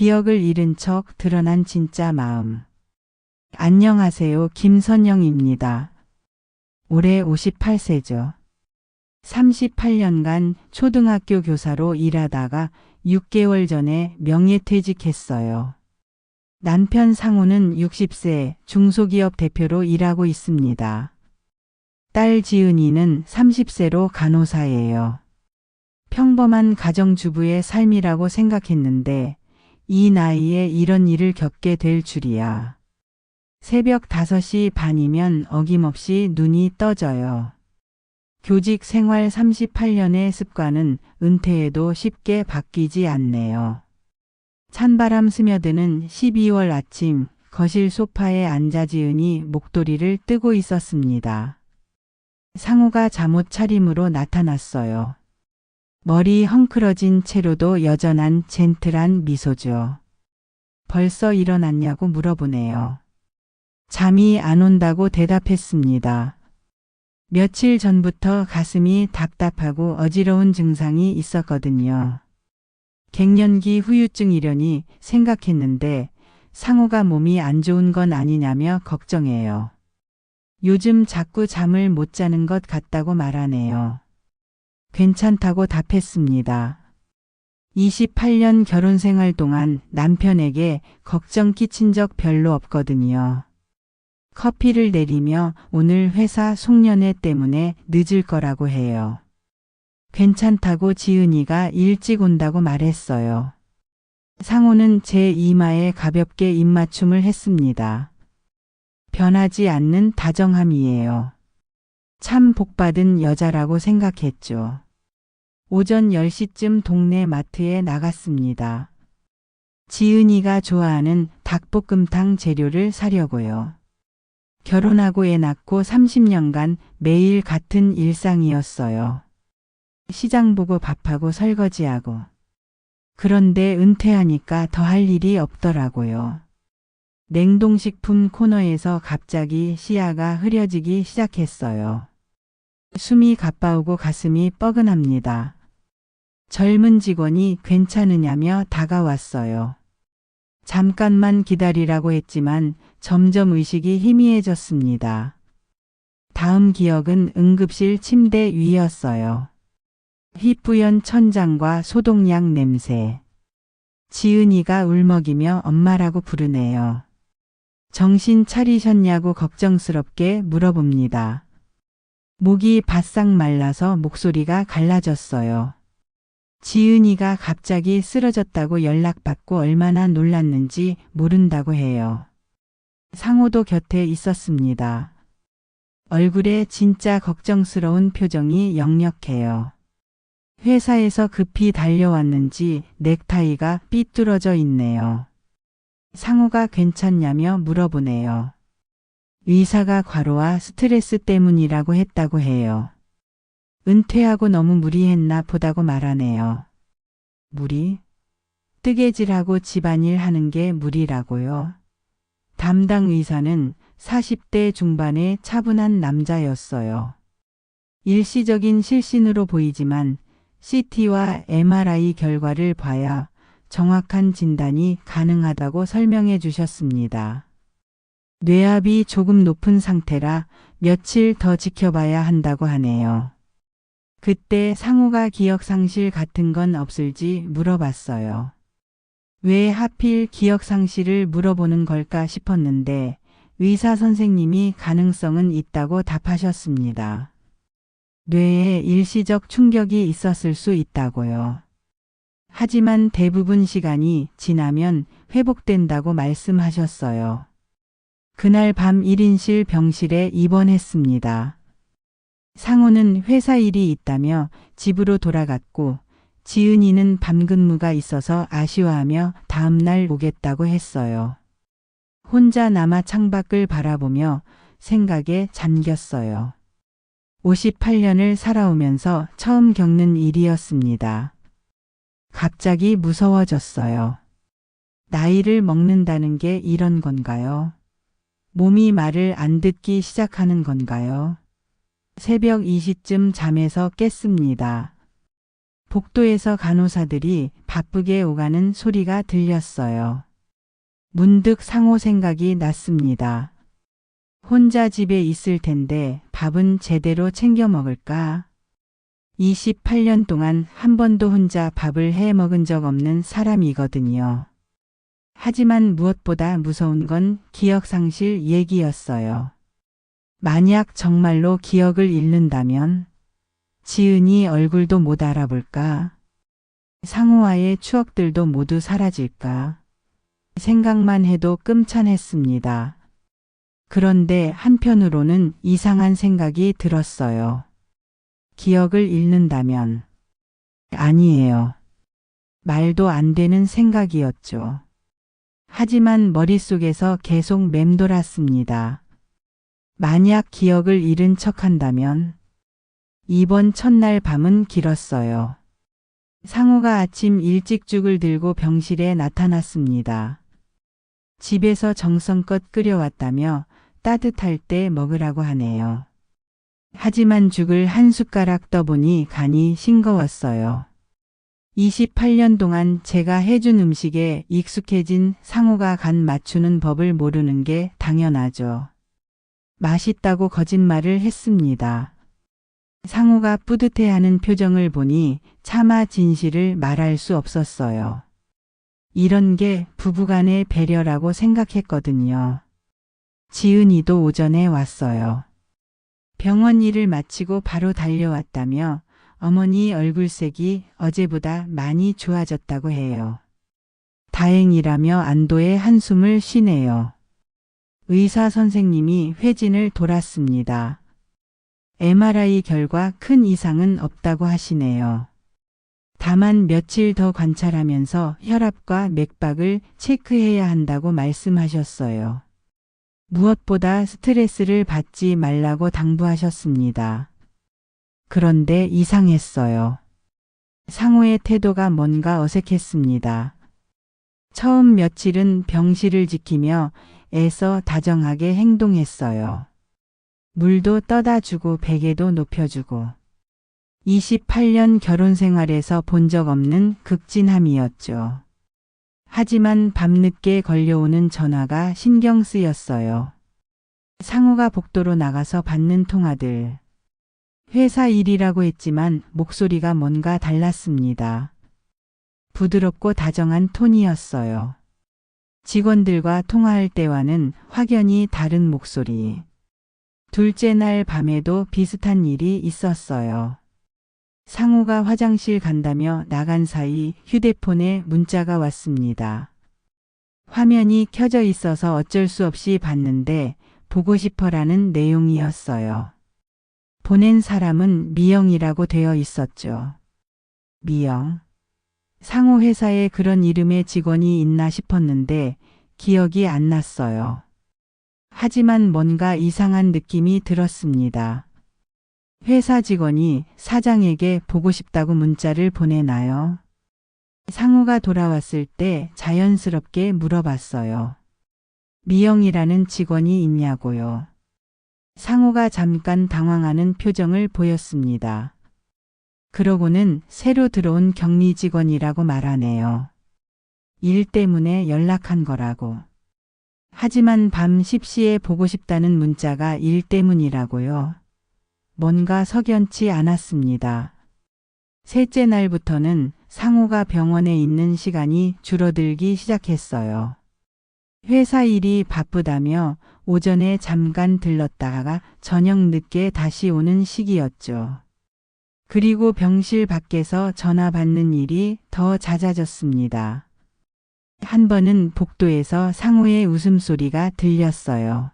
기억을 잃은 척 드러난 진짜 마음. 안녕하세요. 김선영입니다. 올해 58세죠. 38년간 초등학교 교사로 일하다가 6개월 전에 명예퇴직했어요. 남편 상우는 60세 중소기업 대표로 일하고 있습니다. 딸 지은이는 30세로 간호사예요. 평범한 가정주부의 삶이라고 생각했는데 이 나이에 이런 일을 겪게 될 줄이야. 새벽 5시 반이면 어김없이 눈이 떠져요. 교직 생활 38년의 습관은 은퇴해도 쉽게 바뀌지 않네요. 찬바람 스며드는 12월 아침, 거실 소파에 앉아 지은이 목도리를 뜨고 있었습니다. 상우가 잠옷 차림으로 나타났어요. 머리 헝클어진 채로도 여전한 젠틀한 미소죠. 벌써 일어났냐고 물어보네요. 잠이 안 온다고 대답했습니다. 며칠 전부터 가슴이 답답하고 어지러운 증상이 있었거든요. 갱년기 후유증이려니 생각했는데 상우가 몸이 안 좋은 건 아니냐며 걱정해요. 요즘 자꾸 잠을 못 자는 것 같다고 말하네요. 괜찮다고 답했습니다. 28년 결혼 생활 동안 남편에게 걱정 끼친 적 별로 없거든요. 커피를 내리며 오늘 회사 송년회 때문에 늦을 거라고 해요. 괜찮다고 지은이가 일찍 온다고 말했어요. 상우는 제 이마에 가볍게 입맞춤을 했습니다. 변하지 않는 다정함이에요. 참 복받은 여자라고 생각했죠. 오전 10시쯤 동네 마트에 나갔습니다. 지은이가 좋아하는 닭볶음탕 재료를 사려고요. 결혼하고 애 낳고 30년간 매일 같은 일상이었어요. 시장 보고 밥하고 설거지하고. 그런데 은퇴하니까 더 할 일이 없더라고요. 냉동식품 코너에서 갑자기 시야가 흐려지기 시작했어요. 숨이 가빠오고 가슴이 뻐근합니다. 젊은 직원이 괜찮으냐며 다가왔어요. 잠깐만 기다리라고 했지만 점점 의식이 희미해졌습니다. 다음 기억은 응급실 침대 위였어요. 희뿌연 천장과 소독약 냄새. 지은이가 울먹이며 엄마라고 부르네요. 정신 차리셨냐고 걱정스럽게 물어봅니다. 목이 바싹 말라서 목소리가 갈라졌어요. 지은이가 갑자기 쓰러졌다고 연락받고 얼마나 놀랐는지 모른다고 해요. 상호도 곁에 있었습니다. 얼굴에 진짜 걱정스러운 표정이 역력해요. 회사에서 급히 달려왔는지 넥타이가 삐뚤어져 있네요. 상호가 괜찮냐며 물어보네요. 의사가 과로와 스트레스 때문이라고 했다고 해요. 은퇴하고 너무 무리했나 보다고 말하네요. 무리? 뜨개질하고 집안일 하는 게 무리라고요. 담당 의사는 40대 중반의 차분한 남자였어요. 일시적인 실신으로 보이지만 CT와 MRI 결과를 봐야 정확한 진단이 가능하다고 설명해 주셨습니다. 뇌압이 조금 높은 상태라 며칠 더 지켜봐야 한다고 하네요. 그때 상우가 기억상실 같은 건 없을지 물어봤어요. 왜 하필 기억상실을 물어보는 걸까 싶었는데 의사 선생님이 가능성은 있다고 답하셨습니다. 뇌에 일시적 충격이 있었을 수 있다고요. 하지만 대부분 시간이 지나면 회복된다고 말씀하셨어요. 그날 밤 1인실 병실에 입원했습니다. 상우는 회사 일이 있다며 집으로 돌아갔고 지은이는 밤근무가 있어서 아쉬워하며 다음날 오겠다고 했어요. 혼자 남아 창밖을 바라보며 생각에 잠겼어요. 58년을 살아오면서 처음 겪는 일이었습니다. 갑자기 무서워졌어요. 나이를 먹는다는 게 이런 건가요? 몸이 말을 안 듣기 시작하는 건가요? 새벽 2시쯤 잠에서 깼습니다. 복도에서 간호사들이 바쁘게 오가는 소리가 들렸어요. 문득 상호 생각이 났습니다. 혼자 집에 있을 텐데 밥은 제대로 챙겨 먹을까? 28년 동안 한 번도 혼자 밥을 해 먹은 적 없는 사람이거든요. 하지만 무엇보다 무서운 건 기억상실 얘기였어요. 만약 정말로 기억을 잃는다면 지은이 얼굴도 못 알아볼까? 상호와의 추억들도 모두 사라질까? 생각만 해도 끔찍했습니다. 그런데 한편으로는 이상한 생각이 들었어요. 기억을 잃는다면? 아니에요. 말도 안 되는 생각이었죠. 하지만 머릿속에서 계속 맴돌았습니다. 만약 기억을 잃은 척한다면? 이번 첫날 밤은 길었어요. 상호가 아침 일찍 죽을 들고 병실에 나타났습니다. 집에서 정성껏 끓여왔다며 따뜻할 때 먹으라고 하네요. 하지만 죽을 한 숟가락 떠보니 간이 싱거웠어요. 28년 동안 제가 해준 음식에 익숙해진 상호가 간 맞추는 법을 모르는 게 당연하죠. 맛있다고 거짓말을 했습니다. 상호가 뿌듯해하는 표정을 보니 차마 진실을 말할 수 없었어요. 이런 게 부부간의 배려라고 생각했거든요. 지은이도 오전에 왔어요. 병원 일을 마치고 바로 달려왔다며 어머니 얼굴색이 어제보다 많이 좋아졌다고 해요. 다행이라며 안도의 한숨을 쉬네요. 의사 선생님이 회진을 돌았습니다. MRI 결과 큰 이상은 없다고 하시네요. 다만 며칠 더 관찰하면서 혈압과 맥박을 체크해야 한다고 말씀하셨어요. 무엇보다 스트레스를 받지 말라고 당부하셨습니다. 그런데 이상했어요. 상호의 태도가 뭔가 어색했습니다. 처음 며칠은 병실을 지키며 애써 다정하게 행동했어요. 물도 떠다 주고 베개도 높여주고. 28년 결혼 생활에서 본 적 없는 극진함이었죠. 하지만 밤늦게 걸려오는 전화가 신경 쓰였어요. 상호가 복도로 나가서 받는 통화들. 회사 일이라고 했지만 목소리가 뭔가 달랐습니다. 부드럽고 다정한 톤이었어요. 직원들과 통화할 때와는 확연히 다른 목소리. 둘째 날 밤에도 비슷한 일이 있었어요. 상호가 화장실 간다며 나간 사이 휴대폰에 문자가 왔습니다. 화면이 켜져 있어서 어쩔 수 없이 봤는데 보고 싶어라는 내용이었어요. 보낸 사람은 미영이라고 되어 있었죠. 미영. 상호 회사에 그런 이름의 직원이 있나 싶었는데 기억이 안 났어요. 하지만 뭔가 이상한 느낌이 들었습니다. 회사 직원이 사장에게 보고 싶다고 문자를 보내나요? 상호가 돌아왔을 때 자연스럽게 물어봤어요. 미영이라는 직원이 있냐고요. 상호가 잠깐 당황하는 표정을 보였습니다. 그러고는 새로 들어온 격리 직원이라고 말하네요. 일 때문에 연락한 거라고. 하지만 밤 10시에 보고 싶다는 문자가 일 때문이라고요. 뭔가 석연치 않았습니다. 셋째 날부터는 상호가 병원에 있는 시간이 줄어들기 시작했어요. 회사 일이 바쁘다며 오전에 잠깐 들렀다가 저녁 늦게 다시 오는 시기였죠. 그리고 병실 밖에서 전화 받는 일이 더 잦아졌습니다. 한 번은 복도에서 상호의 웃음소리가 들렸어요.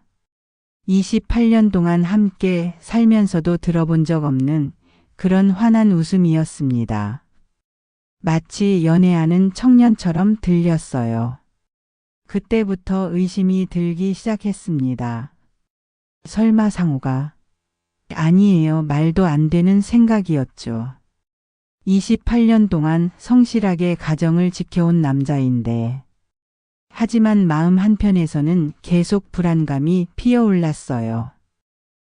28년 동안 함께 살면서도 들어본 적 없는 그런 환한 웃음이었습니다. 마치 연애하는 청년처럼 들렸어요. 그때부터 의심이 들기 시작했습니다. 설마 상호가? 아니에요. 말도 안 되는 생각이었죠. 28년 동안 성실하게 가정을 지켜온 남자인데. 하지만 마음 한편에서는 계속 불안감이 피어올랐어요.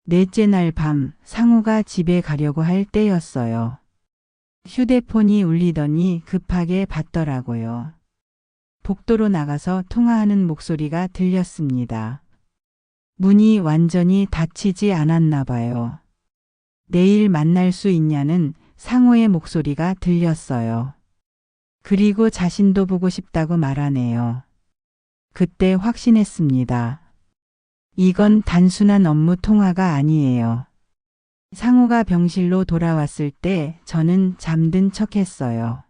넷째 날 밤 상호가 집에 가려고 할 때였어요. 휴대폰이 울리더니 급하게 받더라고요. 복도로 나가서 통화하는 목소리가 들렸습니다. 문이 완전히 닫히지 않았나 봐요. 내일 만날 수 있냐는 상호의 목소리가 들렸어요. 그리고 자신도 보고 싶다고 말하네요. 그때 확신했습니다. 이건 단순한 업무 통화가 아니에요. 상호가 병실로 돌아왔을 때 저는 잠든 척 했어요.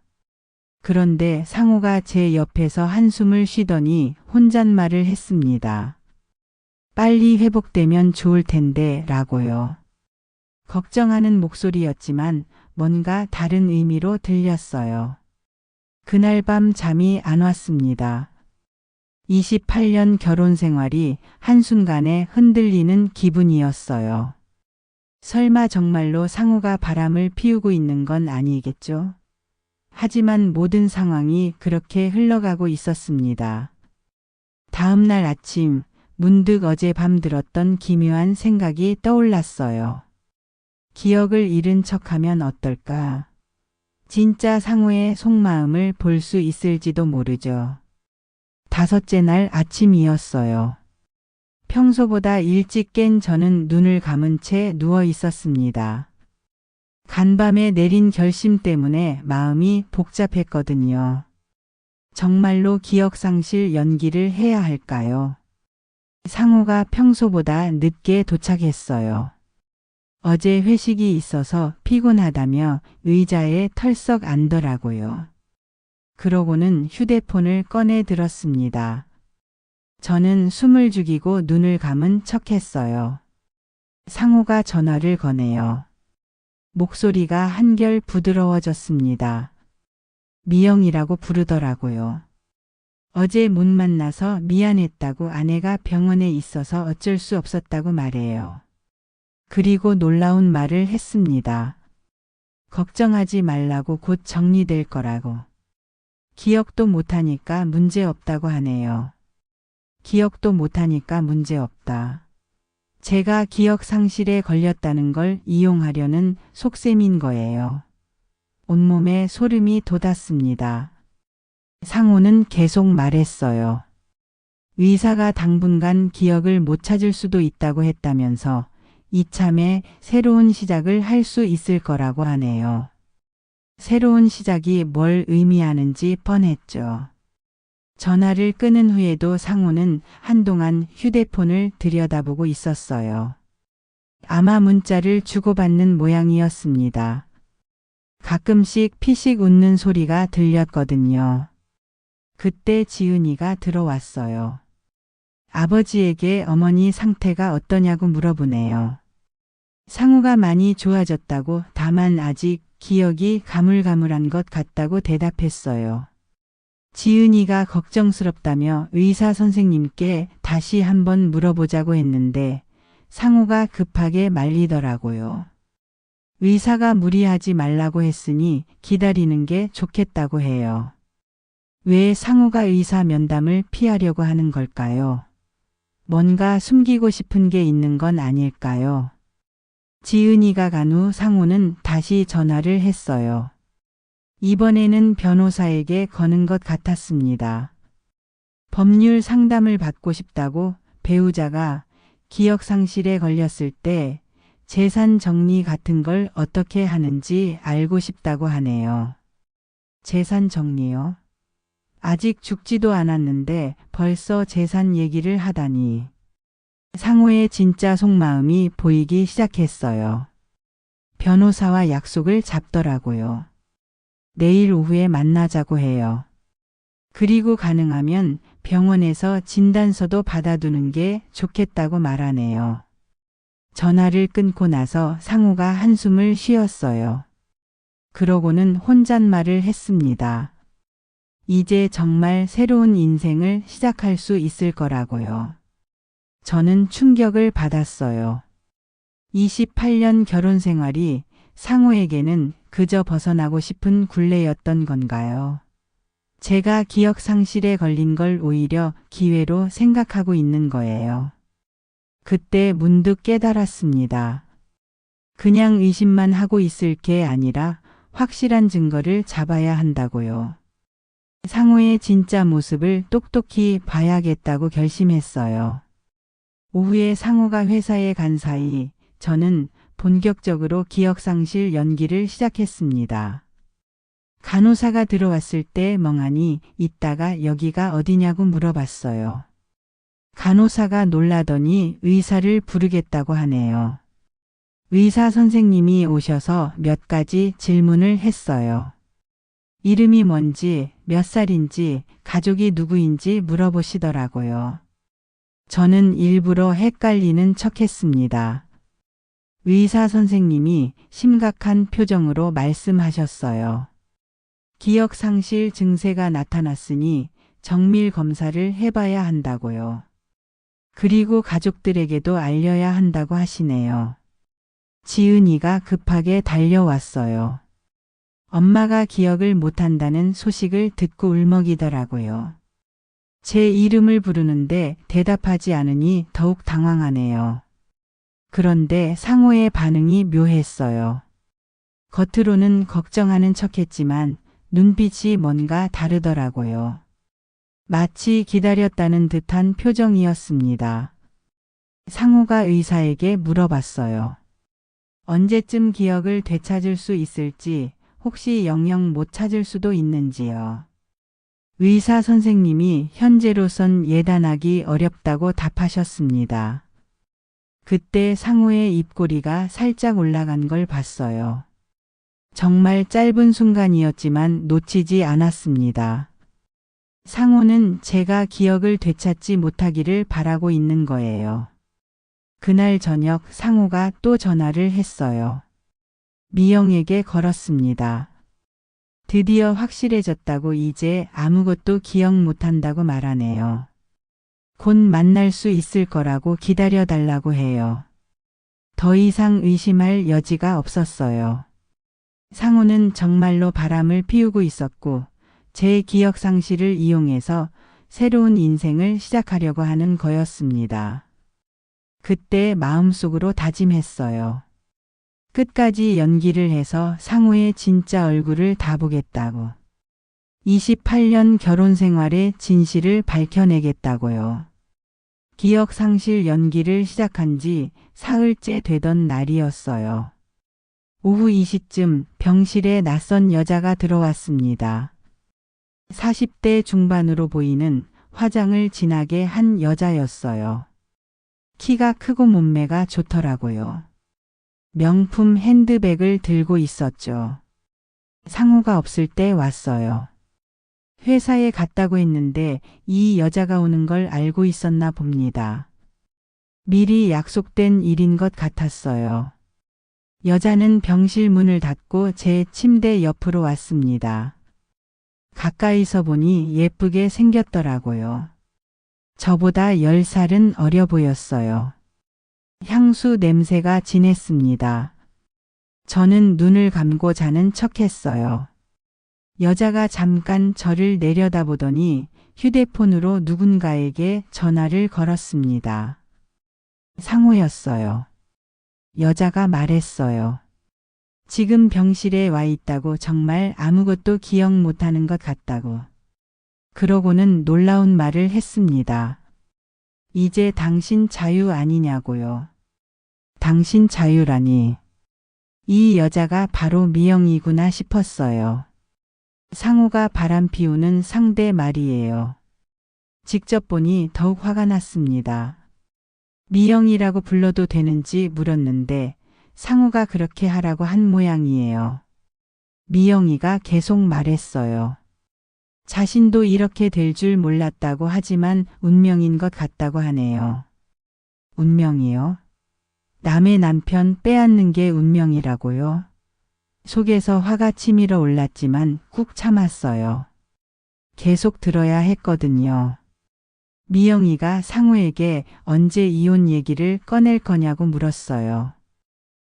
그런데 상호가 제 옆에서 한숨을 쉬더니 혼잣말을 했습니다. 빨리 회복되면 좋을 텐데 라고요. 걱정하는 목소리였지만 뭔가 다른 의미로 들렸어요. 그날 밤 잠이 안 왔습니다. 28년 결혼 생활이 한순간에 흔들리는 기분이었어요. 설마 정말로 상호가 바람을 피우고 있는 건 아니겠죠? 하지만 모든 상황이 그렇게 흘러가고 있었습니다. 다음 날 아침 문득 어젯밤 들었던 기묘한 생각이 떠올랐어요. 기억을 잃은 척하면 어떨까? 진짜 상호의 속마음을 볼 수 있을지도 모르죠. 5째 날 아침이었어요. 평소보다 일찍 깬 저는 눈을 감은 채 누워 있었습니다. 간밤에 내린 결심 때문에 마음이 복잡했거든요. 정말로 기억상실 연기를 해야 할까요? 상호가 평소보다 늦게 도착했어요. 어제 회식이 있어서 피곤하다며 의자에 털썩 앉더라고요. 그러고는 휴대폰을 꺼내 들었습니다. 저는 숨을 죽이고 눈을 감은 척했어요. 상호가 전화를 거네요. 목소리가 한결 부드러워졌습니다. 미영이라고 부르더라고요. 어제 못 만나서 미안했다고 아내가 병원에 있어서 어쩔 수 없었다고 말해요. 그리고 놀라운 말을 했습니다. 걱정하지 말라고 곧 정리될 거라고. 기억도 못하니까 문제 없다고 하네요. 기억도 못하니까 문제 없다. 제가 기억 상실에 걸렸다는 걸 이용하려는 속셈인 거예요. 온몸에 소름이 돋았습니다. 상호는 계속 말했어요. 의사가 당분간 기억을 못 찾을 수도 있다고 했다면서 이참에 새로운 시작을 할 수 있을 거라고 하네요. 새로운 시작이 뭘 의미하는지 뻔했죠. 전화를 끊은 후에도 상호는 한동안 휴대폰을 들여다보고 있었어요. 아마 문자를 주고받는 모양이었습니다. 가끔씩 피식 웃는 소리가 들렸거든요. 그때 지은이가 들어왔어요. 아버지에게 어머니 상태가 어떠냐고 물어보네요. 상호가 많이 좋아졌다고, 다만 아직 기억이 가물가물한 것 같다고 대답했어요. 지은이가 걱정스럽다며 의사 선생님께 다시 한번 물어보자고 했는데 상호가 급하게 말리더라고요. 의사가 무리하지 말라고 했으니 기다리는 게 좋겠다고 해요. 왜 상호가 의사 면담을 피하려고 하는 걸까요? 뭔가 숨기고 싶은 게 있는 건 아닐까요? 지은이가 간 후 상호는 다시 전화를 했어요. 이번에는 변호사에게 거는 것 같았습니다. 법률 상담을 받고 싶다고, 배우자가 기억상실에 걸렸을 때 재산 정리 같은 걸 어떻게 하는지 알고 싶다고 하네요. 재산 정리요? 아직 죽지도 않았는데 벌써 재산 얘기를 하다니. 상호의 진짜 속마음이 보이기 시작했어요. 변호사와 약속을 잡더라고요. 내일 오후에 만나자고 해요. 그리고 가능하면 병원에서 진단서도 받아두는 게 좋겠다고 말하네요. 전화를 끊고 나서 상호가 한숨을 쉬었어요. 그러고는 혼잣말을 했습니다. 이제 정말 새로운 인생을 시작할 수 있을 거라고요. 저는 충격을 받았어요. 28년 결혼 생활이 상호에게는 그저 벗어나고 싶은 굴레였던 건가요? 제가 기억 상실에 걸린 걸 오히려 기회로 생각하고 있는 거예요. 그때 문득 깨달았습니다. 그냥 의심만 하고 있을 게 아니라 확실한 증거를 잡아야 한다고요. 상호의 진짜 모습을 똑똑히 봐야겠다고 결심했어요. 오후에 상호가 회사에 간 사이 저는 본격적으로 기억상실 연기를 시작했습니다. 간호사가 들어왔을 때 멍하니 있다가 여기가 어디냐고 물어봤어요. 간호사가 놀라더니 의사를 부르겠다고 하네요. 의사 선생님이 오셔서 몇 가지 질문을 했어요. 이름이 뭔지, 몇 살인지, 가족이 누구인지 물어보시더라고요. 저는 일부러 헷갈리는 척했습니다. 의사 선생님이 심각한 표정으로 말씀하셨어요. 기억상실 증세가 나타났으니 정밀 검사를 해봐야 한다고요. 그리고 가족들에게도 알려야 한다고 하시네요. 지은이가 급하게 달려왔어요. 엄마가 기억을 못한다는 소식을 듣고 울먹이더라고요. 제 이름을 부르는데 대답하지 않으니 더욱 당황하네요. 그런데 상호의 반응이 묘했어요. 겉으로는 걱정하는 척했지만 눈빛이 뭔가 다르더라고요. 마치 기다렸다는 듯한 표정이었습니다. 상호가 의사에게 물어봤어요. 언제쯤 기억을 되찾을 수 있을지, 혹시 영영 못 찾을 수도 있는지요. 의사 선생님이 현재로선 예단하기 어렵다고 답하셨습니다. 그때 상호의 입꼬리가 살짝 올라간 걸 봤어요. 정말 짧은 순간이었지만 놓치지 않았습니다. 상호는 제가 기억을 되찾지 못하기를 바라고 있는 거예요. 그날 저녁 상호가 또 전화를 했어요. 미영에게 걸었습니다. 드디어 확실해졌다고 이제 아무것도 기억 못한다고 말하네요. 곧 만날 수 있을 거라고 기다려달라고 해요. 더 이상 의심할 여지가 없었어요. 상호는 정말로 바람을 피우고 있었고 제 기억 상실을 이용해서 새로운 인생을 시작하려고 하는 거였습니다. 그때 마음속으로 다짐했어요. 끝까지 연기를 해서 상호의 진짜 얼굴을 다 보겠다고. 28년 결혼 생활의 진실을 밝혀내겠다고요. 기억 상실 연기를 시작한 지 사흘째 되던 날이었어요. 오후 2시쯤 병실에 낯선 여자가 들어왔습니다. 40대 중반으로 보이는 화장을 진하게 한 여자였어요. 키가 크고 몸매가 좋더라고요. 명품 핸드백을 들고 있었죠. 상호가 없을 때 왔어요. 회사에 갔다고 했는데 이 여자가 오는 걸 알고 있었나 봅니다. 미리 약속된 일인 것 같았어요. 여자는 병실 문을 닫고 제 침대 옆으로 왔습니다. 가까이서 보니 예쁘게 생겼더라고요. 저보다 10살은 어려 보였어요. 향수 냄새가 진했습니다. 저는 눈을 감고 자는 척했어요. 여자가 잠깐 저를 내려다보더니 휴대폰으로 누군가에게 전화를 걸었습니다. 상호였어요. 여자가 말했어요. 지금 병실에 와 있다고, 정말 아무것도 기억 못하는 것 같다고. 그러고는 놀라운 말을 했습니다. 이제 당신 자유 아니냐고요. 당신 자유라니. 이 여자가 바로 미영이구나 싶었어요. 상호가 바람 피우는 상대 말이에요. 직접 보니 더욱 화가 났습니다. 미영이라고 불러도 되는지 물었는데 상호가 그렇게 하라고 한 모양이에요. 미영이가 계속 말했어요. 자신도 이렇게 될 줄 몰랐다고 하지만 운명인 것 같다고 하네요. 운명이요? 남의 남편 빼앗는 게 운명이라고요? 속에서 화가 치밀어 올랐지만 꾹 참았어요. 계속 들어야 했거든요. 미영이가 상호에게 언제 이혼 얘기를 꺼낼 거냐고 물었어요.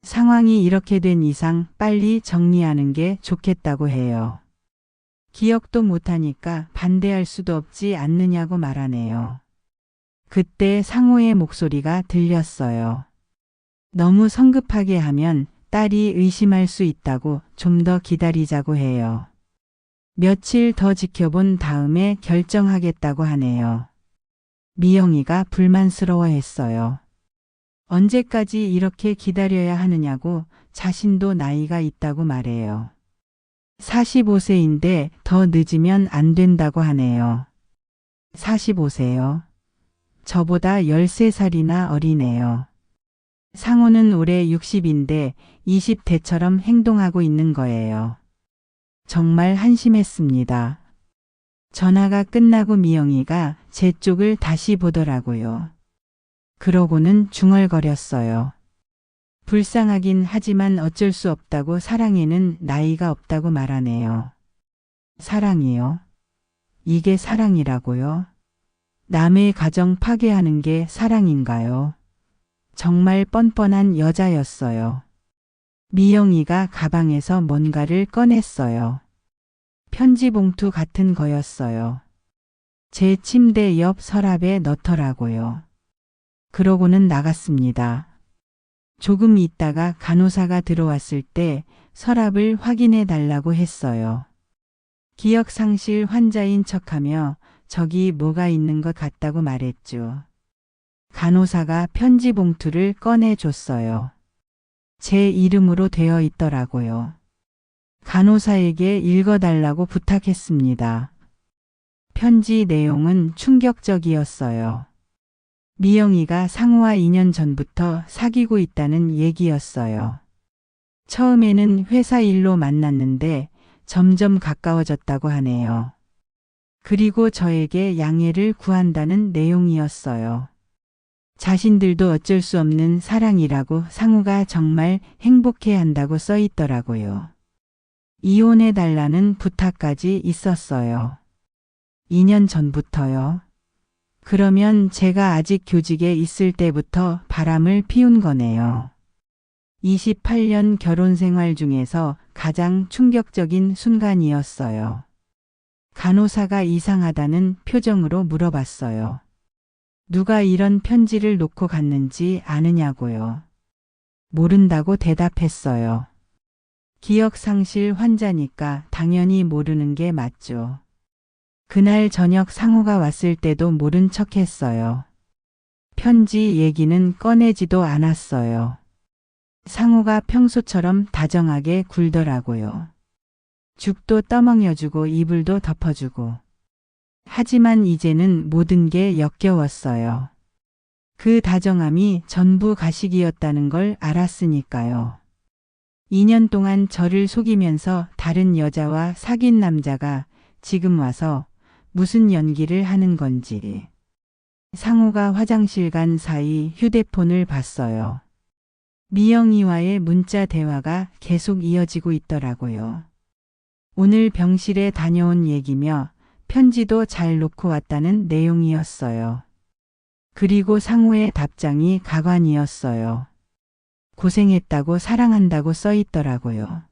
상황이 이렇게 된 이상 빨리 정리하는 게 좋겠다고 해요. 기억도 못하니까 반대할 수도 없지 않느냐고 말하네요. 그때 상호의 목소리가 들렸어요. 너무 성급하게 하면 딸이 의심할 수 있다고 좀 더 기다리자고 해요. 며칠 더 지켜본 다음에 결정하겠다고 하네요. 미영이가 불만스러워했어요. 언제까지 이렇게 기다려야 하느냐고 자신도 나이가 있다고 말해요. 45세인데 더 늦으면 안 된다고 하네요. 45세요. 저보다 13살이나 어리네요. 상호는 올해 60인데 20대처럼 행동하고 있는 거예요. 정말 한심했습니다. 전화가 끝나고 미영이가 제 쪽을 다시 보더라고요. 그러고는 중얼거렸어요. 불쌍하긴 하지만 어쩔 수 없다고 사랑에는 나이가 없다고 말하네요. 사랑이요? 이게 사랑이라고요? 남의 가정 파괴하는 게 사랑인가요? 정말 뻔뻔한 여자였어요. 미영이가 가방에서 뭔가를 꺼냈어요. 편지 봉투 같은 거였어요. 제 침대 옆 서랍에 넣더라고요. 그러고는 나갔습니다. 조금 있다가 간호사가 들어왔을 때 서랍을 확인해 달라고 했어요. 기억상실 환자인 척하며 저기 뭐가 있는 것 같다고 말했죠. 간호사가 편지 봉투를 꺼내줬어요. 제 이름으로 되어 있더라고요. 간호사에게 읽어달라고 부탁했습니다. 편지 내용은 충격적이었어요. 미영이가 상우와 2년 전부터 사귀고 있다는 얘기였어요. 처음에는 회사 일로 만났는데 점점 가까워졌다고 하네요. 그리고 저에게 양해를 구한다는 내용이었어요. 자신들도 어쩔 수 없는 사랑이라고 상우가 정말 행복해한다고 써 있더라고요. 이혼해달라는 부탁까지 있었어요. 2년 전부터요. 그러면 제가 아직 교직에 있을 때부터 바람을 피운 거네요. 28년 결혼 생활 중에서 가장 충격적인 순간이었어요. 간호사가 이상하다는 표정으로 물어봤어요. 누가 이런 편지를 놓고 갔는지 아느냐고요. 모른다고 대답했어요. 기억상실 환자니까 당연히 모르는 게 맞죠. 그날 저녁 상우가 왔을 때도 모른 척 했어요. 편지 얘기는 꺼내지도 않았어요. 상우가 평소처럼 다정하게 굴더라고요. 죽도 떠먹여주고 이불도 덮어주고. 하지만 이제는 모든 게 역겨웠어요. 그 다정함이 전부 가식이었다는 걸 알았으니까요. 2년 동안 저를 속이면서 다른 여자와 사귄 남자가 지금 와서 무슨 연기를 하는 건지. 상우가 화장실 간 사이 휴대폰을 봤어요. 미영이와의 문자 대화가 계속 이어지고 있더라고요. 오늘 병실에 다녀온 얘기며 편지도 잘 놓고 왔다는 내용이었어요. 그리고 상우의 답장이 가관이었어요. 고생했다고 사랑한다고 써 있더라고요.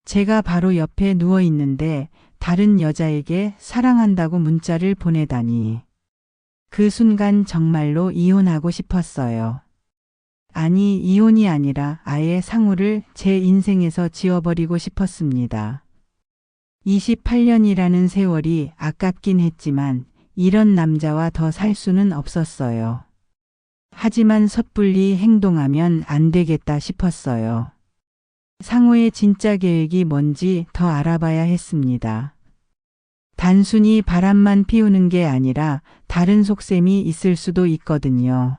제가 바로 옆에 누워 있는데 다른 여자에게 사랑한다고 문자를 보내다니. 그 순간 정말로 이혼하고 싶었어요. 아니, 이혼이 아니라 아예 상우를 제 인생에서 지워버리고 싶었습니다. 28년이라는 세월이 아깝긴 했지만 이런 남자와 더 살 수는 없었어요. 하지만 섣불리 행동하면 안 되겠다 싶었어요. 상우의 진짜 계획이 뭔지 더 알아봐야 했습니다. 단순히 바람만 피우는 게 아니라 다른 속셈이 있을 수도 있거든요.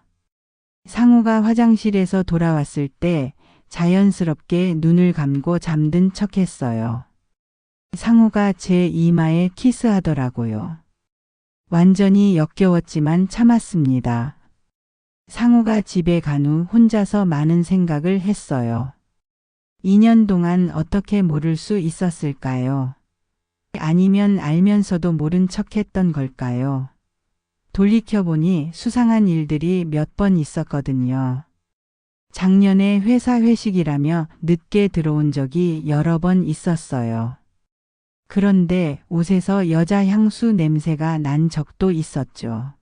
상우가 화장실에서 돌아왔을 때 자연스럽게 눈을 감고 잠든 척했어요. 상우가 제 이마에 키스하더라고요. 완전히 역겨웠지만 참았습니다. 상우가 집에 간 후 혼자서 많은 생각을 했어요. 2년 동안 어떻게 모를 수 있었을까요? 아니면 알면서도 모른 척했던 걸까요? 돌이켜보니 수상한 일들이 몇 번 있었거든요. 작년에 회사 회식이라며 늦게 들어온 적이 여러 번 있었어요. 그런데 옷에서 여자 향수 냄새가 난 적도 있었죠.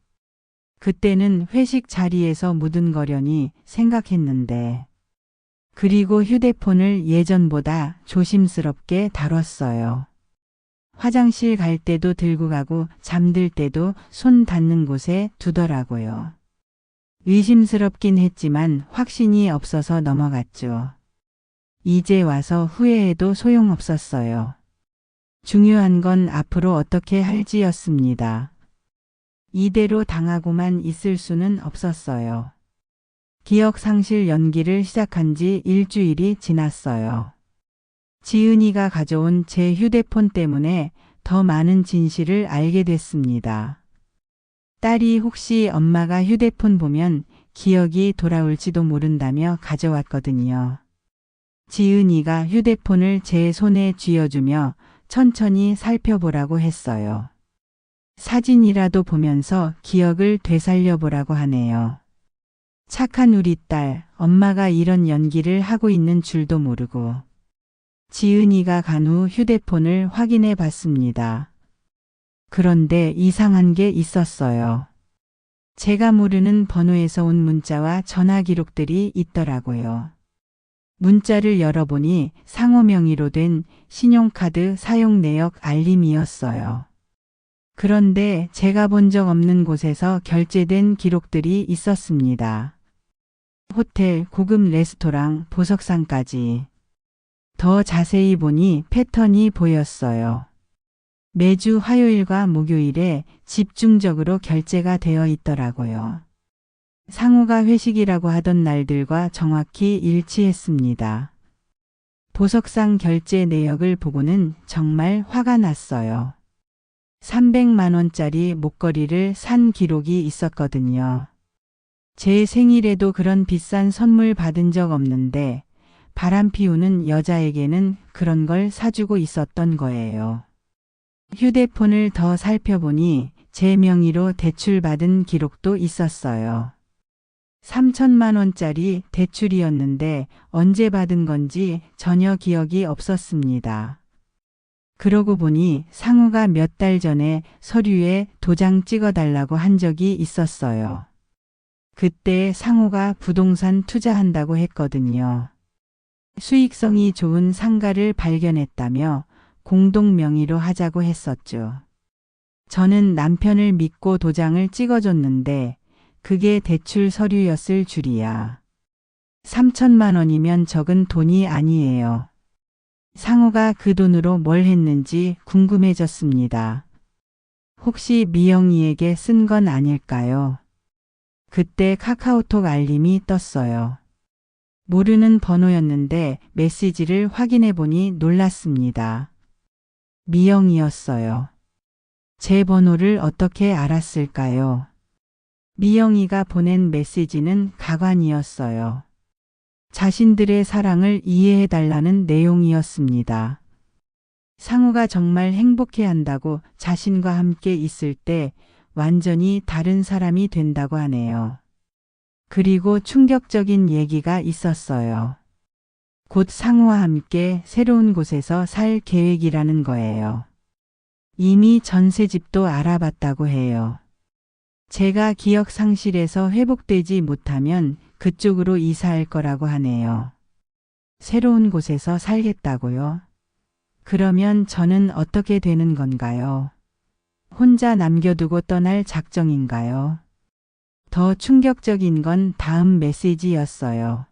그때는 회식 자리에서 묻은 거려니 생각했는데 그리고 휴대폰을 예전보다 조심스럽게 다뤘어요. 화장실 갈 때도 들고 가고 잠들 때도 손 닿는 곳에 두더라고요. 의심스럽긴 했지만 확신이 없어서 넘어갔죠. 이제 와서 후회해도 소용없었어요. 중요한 건 앞으로 어떻게 할지였습니다. 이대로 당하고만 있을 수는 없었어요. 기억상실 연기를 시작한 지 일주일이 지났어요. 지은이가 가져온 제 휴대폰 때문에 더 많은 진실을 알게 됐습니다. 딸이 혹시 엄마가 휴대폰 보면 기억이 돌아올지도 모른다며 가져왔거든요. 지은이가 휴대폰을 제 손에 쥐어주며 천천히 살펴보라고 했어요. 사진이라도 보면서 기억을 되살려보라고 하네요. 착한 우리 딸, 엄마가 이런 연기를 하고 있는 줄도 모르고. 지은이가 간 후 휴대폰을 확인해 봤습니다. 그런데 이상한 게 있었어요. 제가 모르는 번호에서 온 문자와 전화 기록들이 있더라고요. 문자를 열어보니 상호 명의로 된 신용카드 사용 내역 알림이었어요. 그런데 제가 본 적 없는 곳에서 결제된 기록들이 있었습니다. 호텔, 고급 레스토랑, 보석상까지. 더 자세히 보니 패턴이 보였어요. 매주 화요일과 목요일에 집중적으로 결제가 되어 있더라고요. 상호가 회식이라고 하던 날들과 정확히 일치했습니다. 보석상 결제 내역을 보고는 정말 화가 났어요. 300만 원짜리 목걸이를 산 기록이 있었거든요. 제 생일에도 그런 비싼 선물 받은 적 없는데 바람 피우는 여자에게는 그런 걸 사주고 있었던 거예요. 휴대폰을 더 살펴보니 제 명의로 대출받은 기록도 있었어요. 3천만 원짜리 대출이었는데 언제 받은 건지 전혀 기억이 없었습니다. 그러고 보니 상우가 몇 달 전에 서류에 도장 찍어달라고 한 적이 있었어요. 그때 상우가 부동산 투자한다고 했거든요. 수익성이 좋은 상가를 발견했다며 공동 명의로 하자고 했었죠. 저는 남편을 믿고 도장을 찍어줬는데 그게 대출 서류였을 줄이야. 3천만 원이면 적은 돈이 아니에요. 상우가 그 돈으로 뭘 했는지 궁금해졌습니다. 혹시 미영이에게 쓴 건 아닐까요? 그때 카카오톡 알림이 떴어요. 모르는 번호였는데 메시지를 확인해 보니 놀랐습니다. 미영이었어요. 제 번호를 어떻게 알았을까요? 미영이가 보낸 메시지는 가관이었어요. 자신들의 사랑을 이해해 달라는 내용이었습니다. 상우가 정말 행복해한다고 자신과 함께 있을 때 완전히 다른 사람이 된다고 하네요. 그리고 충격적인 얘기가 있었어요. 곧 상우와 함께 새로운 곳에서 살 계획이라는 거예요. 이미 전세집도 알아봤다고 해요. 제가 기억 상실에서 회복되지 못하면 그쪽으로 이사할 거라고 하네요. 새로운 곳에서 살겠다고요? 그러면 저는 어떻게 되는 건가요? 혼자 남겨두고 떠날 작정인가요? 더 충격적인 건 다음 메시지였어요.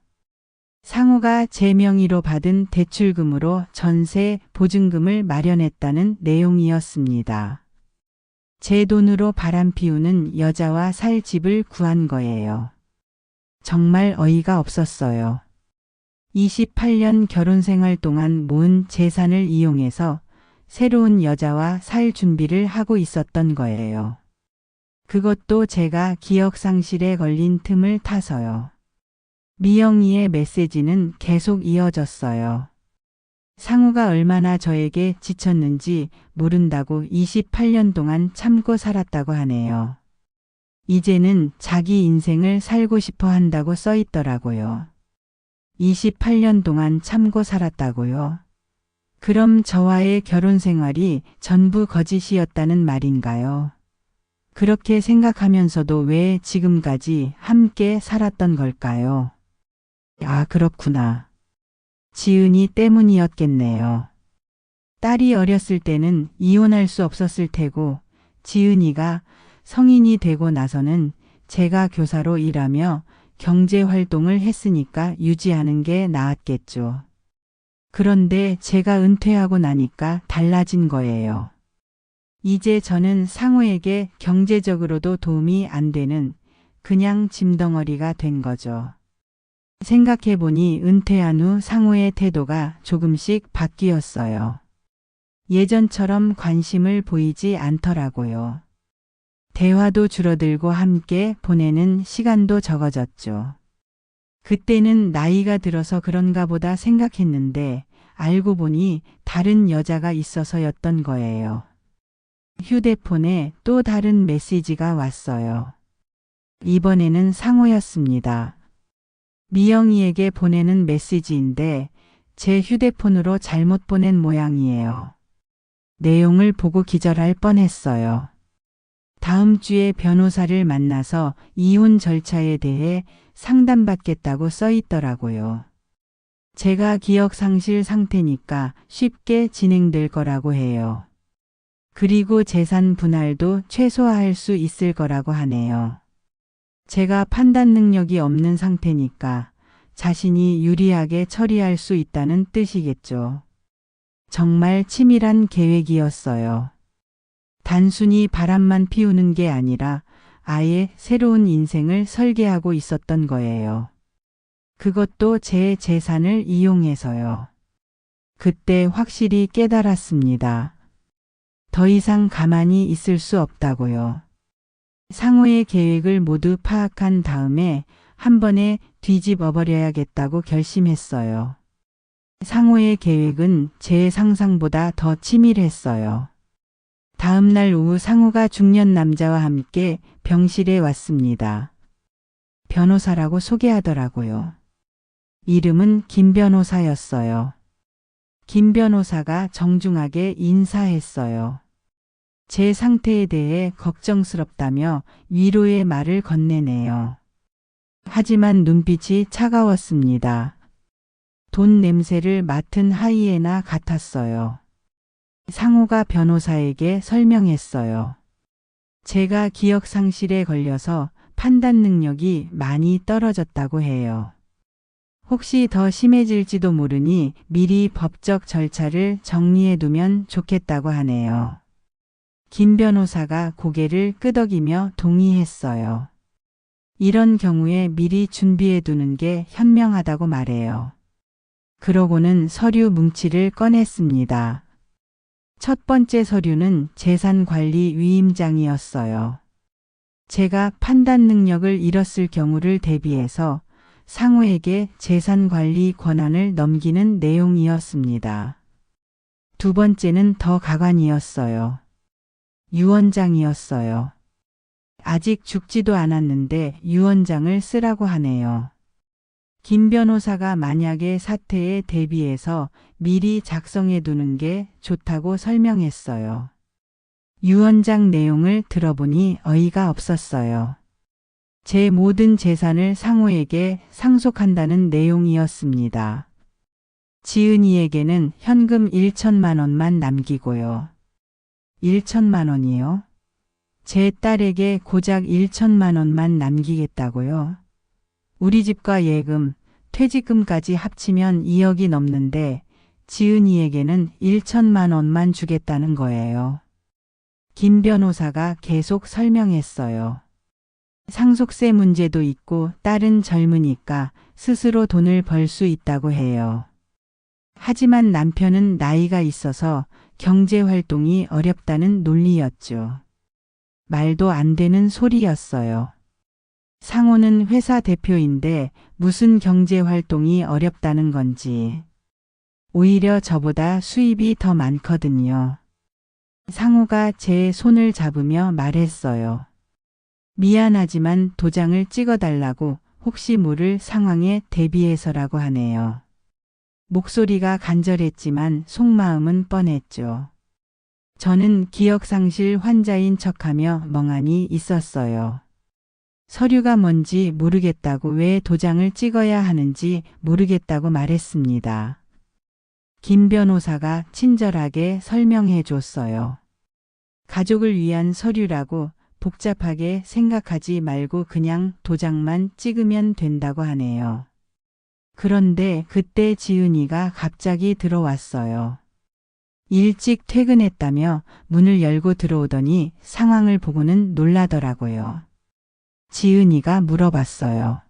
상우가 제 명의로 받은 대출금으로 전세 보증금을 마련했다는 내용이었습니다. 제 돈으로 바람 피우는 여자와 살 집을 구한 거예요. 정말 어이가 없었어요. 28년 결혼 생활 동안 모은 재산을 이용해서 새로운 여자와 살 준비를 하고 있었던 거예요. 그것도 제가 기억 상실에 걸린 틈을 타서요. 미영이의 메시지는 계속 이어졌어요. 상우가 얼마나 저에게 지쳤는지 모른다고 28년 동안 참고 살았다고 하네요. 이제는 자기 인생을 살고 싶어 한다고 써 있더라고요. 28년 동안 참고 살았다고요? 그럼 저와의 결혼 생활이 전부 거짓이었다는 말인가요? 그렇게 생각하면서도 왜 지금까지 함께 살았던 걸까요? 아, 그렇구나. 지은이 때문이었겠네요. 딸이 어렸을 때는 이혼할 수 없었을 테고 지은이가 성인이 되고 나서는 제가 교사로 일하며 경제 활동을 했으니까 유지하는 게 나았겠죠. 그런데 제가 은퇴하고 나니까 달라진 거예요. 이제 저는 상호에게 경제적으로도 도움이 안 되는 그냥 짐덩어리가 된 거죠. 생각해보니 은퇴한 후 상호의 태도가 조금씩 바뀌었어요. 예전처럼 관심을 보이지 않더라고요. 대화도 줄어들고 함께 보내는 시간도 적어졌죠. 그때는 나이가 들어서 그런가 보다 생각했는데 알고 보니 다른 여자가 있어서였던 거예요. 휴대폰에 또 다른 메시지가 왔어요. 이번에는 상호였습니다. 미영이에게 보내는 메시지인데 제 휴대폰으로 잘못 보낸 모양이에요. 내용을 보고 기절할 뻔했어요. 다음 주에 변호사를 만나서 이혼 절차에 대해 상담받겠다고 써 있더라고요. 제가 기억상실 상태니까 쉽게 진행될 거라고 해요. 그리고 재산 분할도 최소화할 수 있을 거라고 하네요. 제가 판단 능력이 없는 상태니까 자신이 유리하게 처리할 수 있다는 뜻이겠죠. 정말 치밀한 계획이었어요. 단순히 바람만 피우는 게 아니라 아예 새로운 인생을 설계하고 있었던 거예요. 그것도 제 재산을 이용해서요. 그때 확실히 깨달았습니다. 더 이상 가만히 있을 수 없다고요. 상호의 계획을 모두 파악한 다음에 한 번에 뒤집어버려야겠다고 결심했어요. 상호의 계획은 제 상상보다 더 치밀했어요. 다음 날 오후 상호가 중년 남자와 함께 병실에 왔습니다. 변호사라고 소개하더라고요. 이름은 김 변호사였어요. 김 변호사가 정중하게 인사했어요. 제 상태에 대해 걱정스럽다며 위로의 말을 건네네요. 하지만 눈빛이 차가웠습니다. 돈 냄새를 맡은 하이에나 같았어요. 상호가 변호사에게 설명했어요. 제가 기억상실에 걸려서 판단 능력이 많이 떨어졌다고 해요. 혹시 더 심해질지도 모르니 미리 법적 절차를 정리해 두면 좋겠다고 하네요. 김 변호사가 고개를 끄덕이며 동의했어요. 이런 경우에 미리 준비해 두는 게 현명하다고 말해요. 그러고는 서류 뭉치를 꺼냈습니다. 첫 번째 서류는 재산관리 위임장이었어요. 제가 판단 능력을 잃었을 경우를 대비해서 상호에게 재산관리 권한을 넘기는 내용이었습니다. 두 번째는 더 가관이었어요. 유언장이었어요. 아직 죽지도 않았는데 유언장을 쓰라고 하네요. 김 변호사가 만약의 사태에 대비해서 미리 작성해 두는 게 좋다고 설명했어요. 유언장 내용을 들어보니 어이가 없었어요. 제 모든 재산을 상호에게 상속한다는 내용이었습니다. 지은이에게는 현금 1천만 원만 남기고요. 1천만 원이요? 제 딸에게 고작 1천만 원만 남기겠다고요? 우리 집과 예금, 퇴직금까지 합치면 2억이 넘는데 지은이에게는 1천만 원만 주겠다는 거예요. 김 변호사가 계속 설명했어요. 상속세 문제도 있고 딸은 젊으니까 스스로 돈을 벌 수 있다고 해요. 하지만 남편은 나이가 있어서 경제활동이 어렵다는 논리였죠. 말도 안 되는 소리였어요. 상호는 회사 대표인데 무슨 경제활동이 어렵다는 건지. 오히려 저보다 수입이 더 많거든요. 상호가 제 손을 잡으며 말했어요. 미안하지만 도장을 찍어달라고 혹시 모를 상황에 대비해서라고 하네요. 목소리가 간절했지만 속마음은 뻔했죠. 저는 기억상실 환자인 척하며 멍하니 있었어요. 서류가 뭔지 모르겠다고 왜 도장을 찍어야 하는지 모르겠다고 말했습니다. 김 변호사가 친절하게 설명해 줬어요. 가족을 위한 서류라고 복잡하게 생각하지 말고 그냥 도장만 찍으면 된다고 하네요. 그런데 그때 지은이가 갑자기 들어왔어요. 일찍 퇴근했다며 문을 열고 들어오더니 상황을 보고는 놀라더라고요. 지은이가 물어봤어요.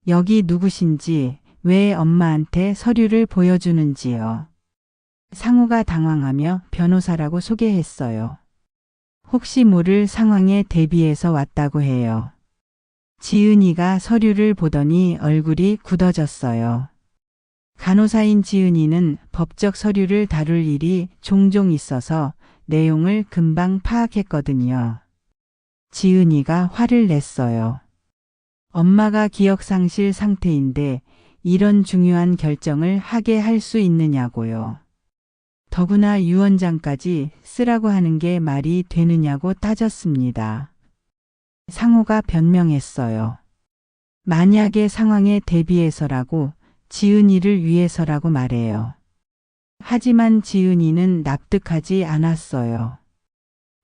여기 누구신지, 왜 엄마한테 서류를 보여주는지요. 상우가 당황하며 변호사라고 소개했어요. 혹시 모를 상황에 대비해서 왔다고 해요. 지은이가 서류를 보더니 얼굴이 굳어졌어요. 간호사인 지은이는 법적 서류를 다룰 일이 종종 있어서 내용을 금방 파악했거든요. 지은이가 화를 냈어요. 엄마가 기억상실 상태인데 이런 중요한 결정을 하게 할 수 있느냐고요. 더구나 유언장까지 쓰라고 하는 게 말이 되느냐고 따졌습니다. 상우가 변명했어요. 만약의 상황에 대비해서라고, 지은이를 위해서라고 말해요. 하지만 지은이는 납득하지 않았어요.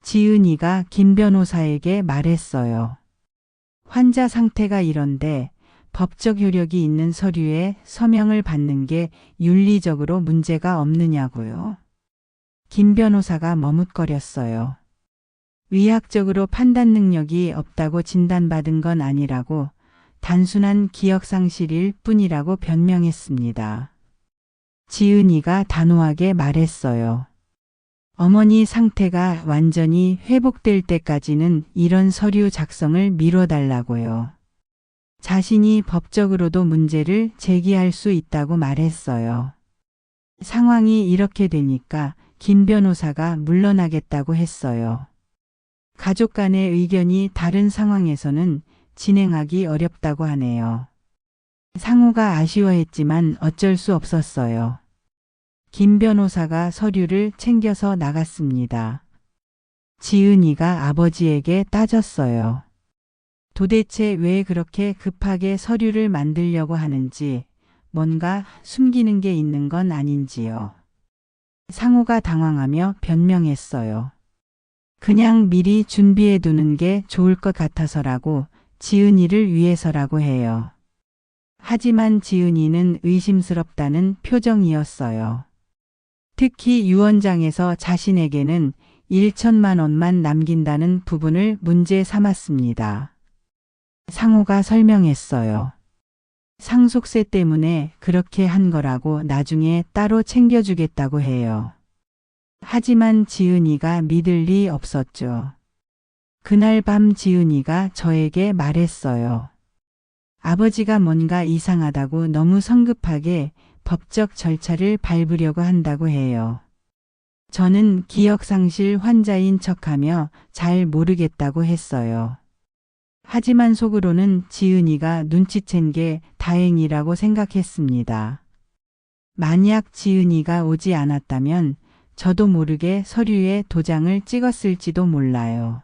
지은이가 김 변호사에게 말했어요. 환자 상태가 이런데 법적 효력이 있는 서류에 서명을 받는 게 윤리적으로 문제가 없느냐고요. 김 변호사가 머뭇거렸어요. 의학적으로 판단 능력이 없다고 진단받은 건 아니라고, 단순한 기억상실일 뿐이라고 변명했습니다. 지은이가 단호하게 말했어요. 어머니 상태가 완전히 회복될 때까지는 이런 서류 작성을 미뤄달라고요. 자신이 법적으로도 문제를 제기할 수 있다고 말했어요. 상황이 이렇게 되니까 김 변호사가 물러나겠다고 했어요. 가족 간의 의견이 다른 상황에서는 진행하기 어렵다고 하네요. 상우가 아쉬워했지만 어쩔 수 없었어요. 김 변호사가 서류를 챙겨서 나갔습니다. 지은이가 아버지에게 따졌어요. 도대체 왜 그렇게 급하게 서류를 만들려고 하는지, 뭔가 숨기는 게 있는 건 아닌지요. 상우가 당황하며 변명했어요. 그냥 미리 준비해 두는 게 좋을 것 같아서라고, 지은이를 위해서라고 해요. 하지만 지은이는 의심스럽다는 표정이었어요. 특히 유언장에서 자신에게는 1천만 원만 남긴다는 부분을 문제 삼았습니다. 상우가 설명했어요. 상속세 때문에 그렇게 한 거라고 나중에 따로 챙겨주겠다고 해요. 하지만 지은이가 믿을 리 없었죠. 그날 밤 지은이가 저에게 말했어요. 아버지가 뭔가 이상하다고 너무 성급하게 법적 절차를 밟으려고 한다고 해요. 저는 기억상실 환자인 척하며 잘 모르겠다고 했어요. 하지만 속으로는 지은이가 눈치챈 게 다행이라고 생각했습니다. 만약 지은이가 오지 않았다면 저도 모르게 서류에 도장을 찍었을지도 몰라요.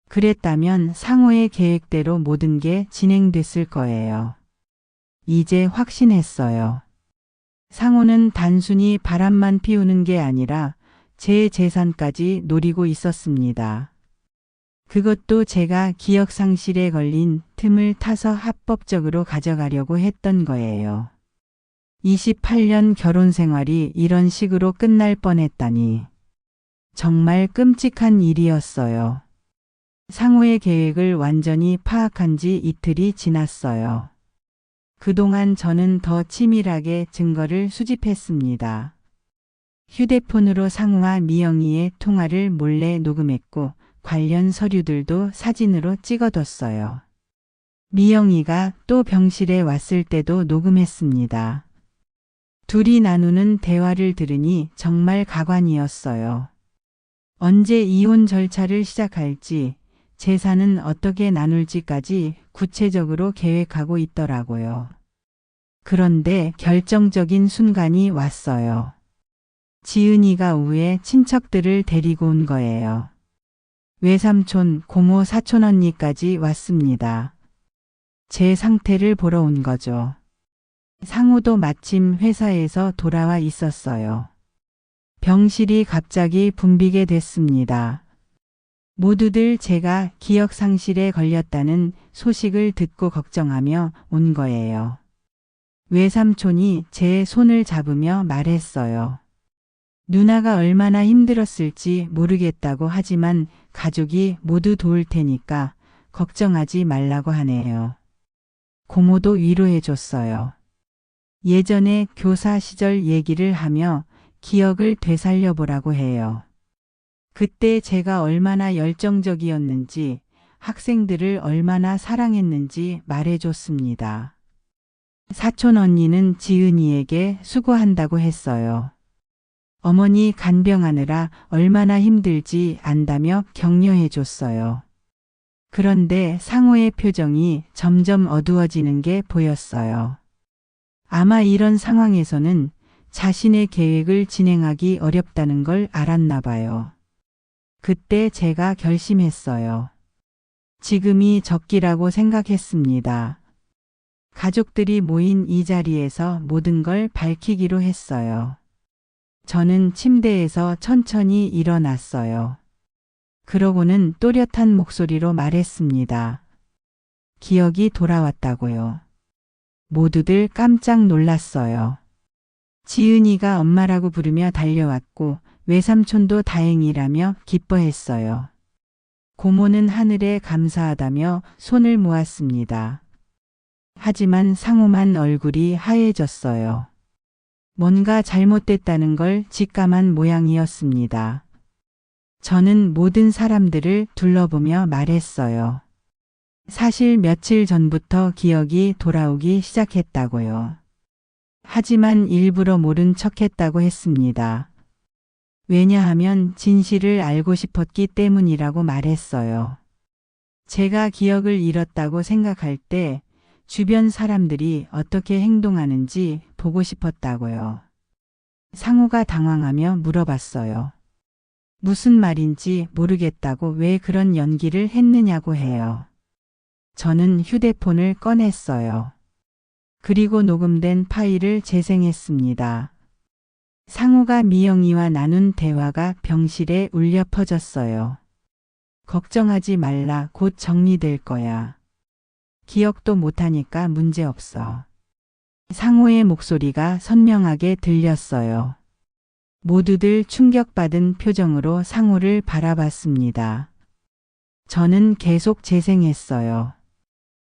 그랬다면 상호의 계획대로 모든 게 진행됐을 거예요. 이제 확신했어요. 상호는 단순히 바람만 피우는 게 아니라 제 재산까지 노리고 있었습니다. 그것도 제가 기억상실에 걸린 틈을 타서 합법적으로 가져가려고 했던 거예요. 28년 결혼 생활이 이런 식으로 끝날 뻔했다니. 정말 끔찍한 일이었어요. 상호의 계획을 완전히 파악한 지 이틀이 지났어요. 그동안 저는 더 치밀하게 증거를 수집했습니다. 휴대폰으로 상우와 미영이의 통화를 몰래 녹음했고 관련 서류들도 사진으로 찍어뒀어요. 미영이가 또 병실에 왔을 때도 녹음했습니다. 둘이 나누는 대화를 들으니 정말 가관이었어요. 언제 이혼 절차를 시작할지, 재산은 어떻게 나눌지까지 구체적으로 계획하고 있더라고요. 그런데 결정적인 순간이 왔어요. 지은이가 오후에 친척들을 데리고 온 거예요. 외삼촌, 고모, 사촌 언니까지 왔습니다. 제 상태를 보러 온 거죠. 상우도 마침 회사에서 돌아와 있었어요. 병실이 갑자기 붐비게 됐습니다. 모두들 제가 기억 상실에 걸렸다는 소식을 듣고 걱정하며 온 거예요. 외삼촌이 제 손을 잡으며 말했어요. 누나가 얼마나 힘들었을지 모르겠다고 하지만 가족이 모두 도울 테니까 걱정하지 말라고 하네요. 고모도 위로해 줬어요. 예전에 교사 시절 얘기를 하며 기억을 되살려 보라고 해요. 그때 제가 얼마나 열정적이었는지, 학생들을 얼마나 사랑했는지 말해줬습니다. 사촌 언니는 지은이에게 수고한다고 했어요. 어머니 간병하느라 얼마나 힘들지 안다며 격려해줬어요. 그런데 상호의 표정이 점점 어두워지는 게 보였어요. 아마 이런 상황에서는 자신의 계획을 진행하기 어렵다는 걸 알았나 봐요. 그때 제가 결심했어요. 지금이 적기라고 생각했습니다. 가족들이 모인 이 자리에서 모든 걸 밝히기로 했어요. 저는 침대에서 천천히 일어났어요. 그러고는 또렷한 목소리로 말했습니다. 기억이 돌아왔다고요. 모두들 깜짝 놀랐어요. 지은이가 엄마라고 부르며 달려왔고 외삼촌도 다행이라며 기뻐했어요. 고모는 하늘에 감사하다며 손을 모았습니다. 하지만 상우만 얼굴이 하얘졌어요. 뭔가 잘못됐다는 걸 직감한 모양이었습니다. 저는 모든 사람들을 둘러보며 말했어요. 사실 며칠 전부터 기억이 돌아오기 시작했다고요. 하지만 일부러 모른 척했다고 했습니다. 왜냐하면 진실을 알고 싶었기 때문이라고 말했어요. 제가 기억을 잃었다고 생각할 때 주변 사람들이 어떻게 행동하는지 보고 싶었다고요. 상우가 당황하며 물어봤어요. 무슨 말인지 모르겠다고 왜 그런 연기를 했느냐고 해요. 저는 휴대폰을 꺼냈어요. 그리고 녹음된 파일을 재생했습니다. 상우가 미영이와 나눈 대화가 병실에 울려 퍼졌어요. 걱정하지 말라, 곧 정리될 거야. 기억도 못하니까 문제없어. 상우의 목소리가 선명하게 들렸어요. 모두들 충격받은 표정으로 상우를 바라봤습니다. 저는 계속 재생했어요.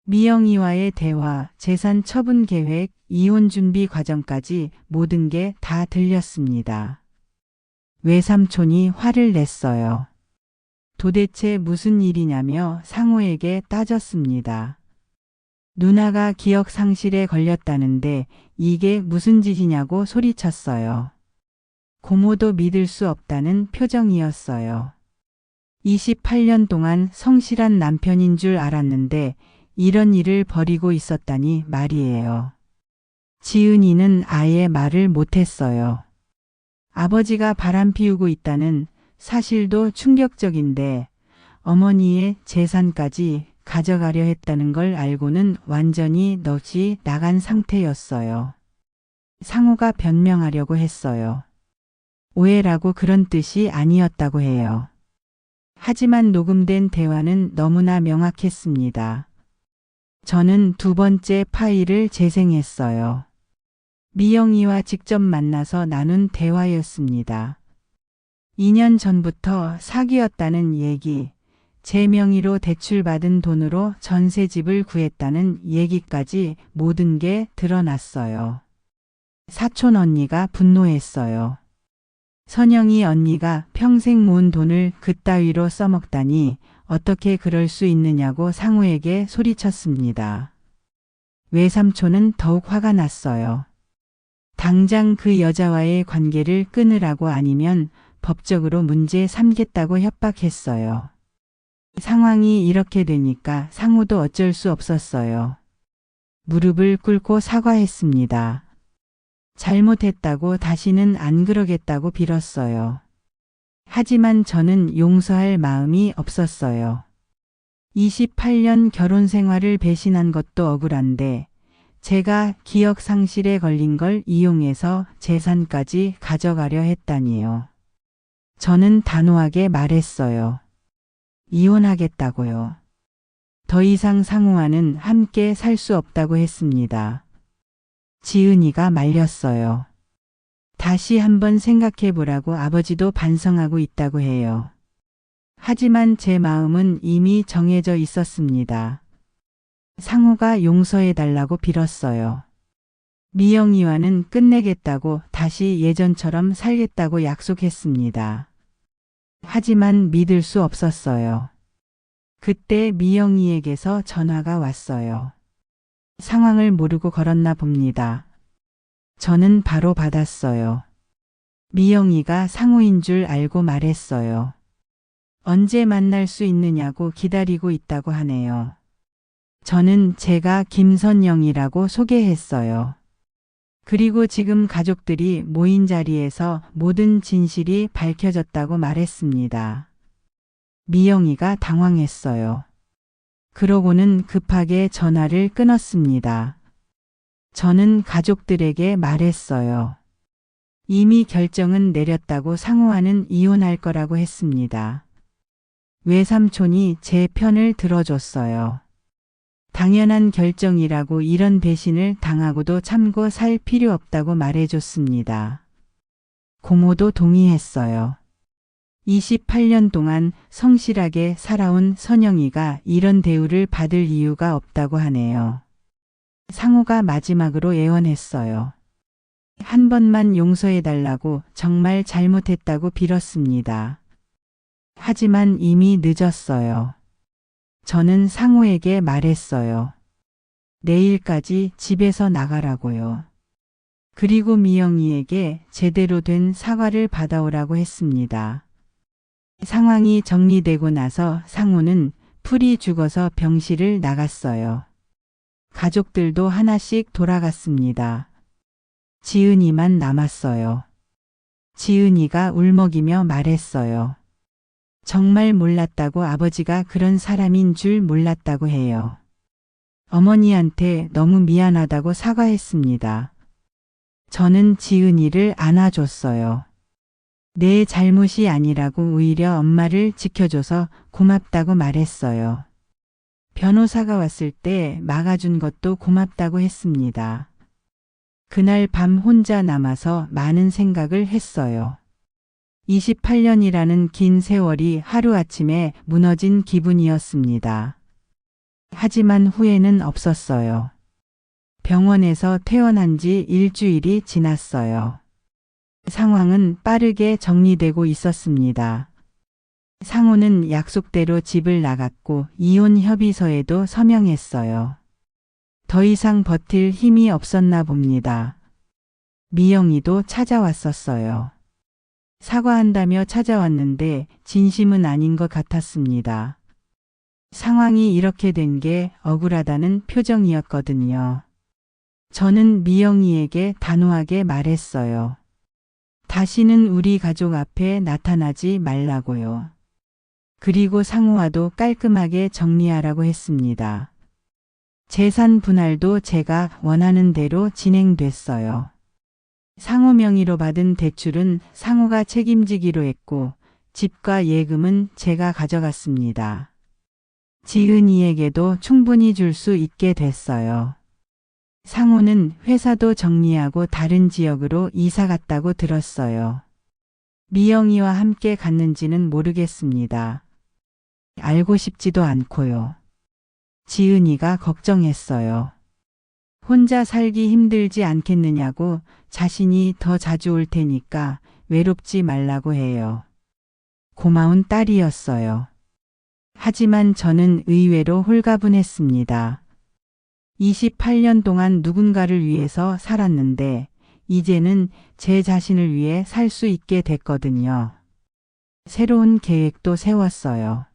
미영이와의 대화, 재산 처분 계획, 이혼 준비 과정까지 모든 게 다 들렸습니다. 외삼촌이 화를 냈어요. 도대체 무슨 일이냐며 상우에게 따졌습니다. 누나가 기억 상실에 걸렸다는데 이게 무슨 짓이냐고 소리쳤어요. 고모도 믿을 수 없다는 표정이었어요. 28년 동안 성실한 남편인 줄 알았는데 이런 일을 벌이고 있었다니 말이에요. 지은이는 아예 말을 못했어요. 아버지가 바람 피우고 있다는 사실도 충격적인데 어머니의 재산까지 가져가려 했다는 걸 알고는 완전히 넋이 나간 상태였어요. 상우가 변명하려고 했어요. 오해라고 그런 뜻이 아니었다고 해요. 하지만 녹음된 대화는 너무나 명확했습니다. 저는 두 번째 파일을 재생했어요. 미영이와 직접 만나서 나눈 대화였습니다. 2년 전부터 사귀었다는 얘기, 제 명의로 대출받은 돈으로 전셋집을 구했다는 얘기까지 모든 게 드러났어요. 사촌 언니가 분노했어요. 선영이 언니가 평생 모은 돈을 그따위로 써먹다니 어떻게 그럴 수 있느냐고 상우에게 소리쳤습니다. 외삼촌은 더욱 화가 났어요. 당장 그 여자와의 관계를 끊으라고 아니면 법적으로 문제 삼겠다고 협박했어요. 상황이 이렇게 되니까 상우도 어쩔 수 없었어요. 무릎을 꿇고 사과했습니다. 잘못했다고 다시는 안 그러겠다고 빌었어요. 하지만 저는 용서할 마음이 없었어요. 28년 결혼 생활을 배신한 것도 억울한데 제가 기억 상실에 걸린 걸 이용해서 재산까지 가져가려 했다니요. 저는 단호하게 말했어요. 이혼하겠다고요. 더 이상 상우와는 함께 살 수 없다고 했습니다. 지은이가 말렸어요. 다시 한번 생각해 보라고 아버지도 반성하고 있다고 해요. 하지만 제 마음은 이미 정해져 있었습니다. 상우가 용서해 달라고 빌었어요. 미영이와는 끝내겠다고 다시 예전처럼 살겠다고 약속했습니다. 하지만 믿을 수 없었어요. 그때 미영이에게서 전화가 왔어요. 상황을 모르고 걸었나 봅니다. 저는 바로 받았어요. 미영이가 상우인 줄 알고 말했어요. 언제 만날 수 있느냐고 기다리고 있다고 하네요. 저는 제가 김선영이라고 소개했어요. 그리고 지금 가족들이 모인 자리에서 모든 진실이 밝혀졌다고 말했습니다. 미영이가 당황했어요. 그러고는 급하게 전화를 끊었습니다. 저는 가족들에게 말했어요. 이미 결정은 내렸다고 상우와는 이혼할 거라고 했습니다. 외삼촌이 제 편을 들어줬어요. 당연한 결정이라고 이런 배신을 당하고도 참고 살 필요 없다고 말해줬습니다. 고모도 동의했어요. 28년 동안 성실하게 살아온 선영이가 이런 대우를 받을 이유가 없다고 하네요. 상우가 마지막으로 애원했어요. 한 번만 용서해달라고 정말 잘못했다고 빌었습니다. 하지만 이미 늦었어요. 저는 상우에게 말했어요. 내일까지 집에서 나가라고요. 그리고 미영이에게 제대로 된 사과를 받아오라고 했습니다. 상황이 정리되고 나서 상우는 풀이 죽어서 병실을 나갔어요. 가족들도 하나씩 돌아갔습니다. 지은이만 남았어요. 지은이가 울먹이며 말했어요. 정말 몰랐다고 아버지가 그런 사람인 줄 몰랐다고 해요. 어머니한테 너무 미안하다고 사과했습니다. 저는 지은이를 안아줬어요. 내 잘못이 아니라고 오히려 엄마를 지켜줘서 고맙다고 말했어요. 변호사가 왔을 때 막아준 것도 고맙다고 했습니다. 그날 밤 혼자 남아서 많은 생각을 했어요. 28년이라는 긴 세월이 하루아침에 무너진 기분이었습니다. 하지만 후회는 없었어요. 병원에서 퇴원한 지 일주일이 지났어요. 상황은 빠르게 정리되고 있었습니다. 상우는 약속대로 집을 나갔고 이혼 협의서에도 서명했어요. 더 이상 버틸 힘이 없었나 봅니다. 미영이도 찾아왔었어요. 사과한다며 찾아왔는데 진심은 아닌 것 같았습니다. 상황이 이렇게 된 게 억울하다는 표정이었거든요. 저는 미영이에게 단호하게 말했어요. 다시는 우리 가족 앞에 나타나지 말라고요. 그리고 상우와도 깔끔하게 정리하라고 했습니다. 재산 분할도 제가 원하는 대로 진행됐어요. 상우 명의로 받은 대출은 상우가 책임지기로 했고 집과 예금은 제가 가져갔습니다. 지은이에게도 충분히 줄 수 있게 됐어요. 상우는 회사도 정리하고 다른 지역으로 이사 갔다고 들었어요. 미영이와 함께 갔는지는 모르겠습니다. 알고 싶지도 않고요. 지은이가 걱정했어요. 혼자 살기 힘들지 않겠느냐고 자신이 더 자주 올 테니까 외롭지 말라고 해요. 고마운 딸이었어요. 하지만 저는 의외로 홀가분했습니다. 28년 동안 누군가를 위해서 살았는데 이제는 제 자신을 위해 살 수 있게 됐거든요. 새로운 계획도 세웠어요.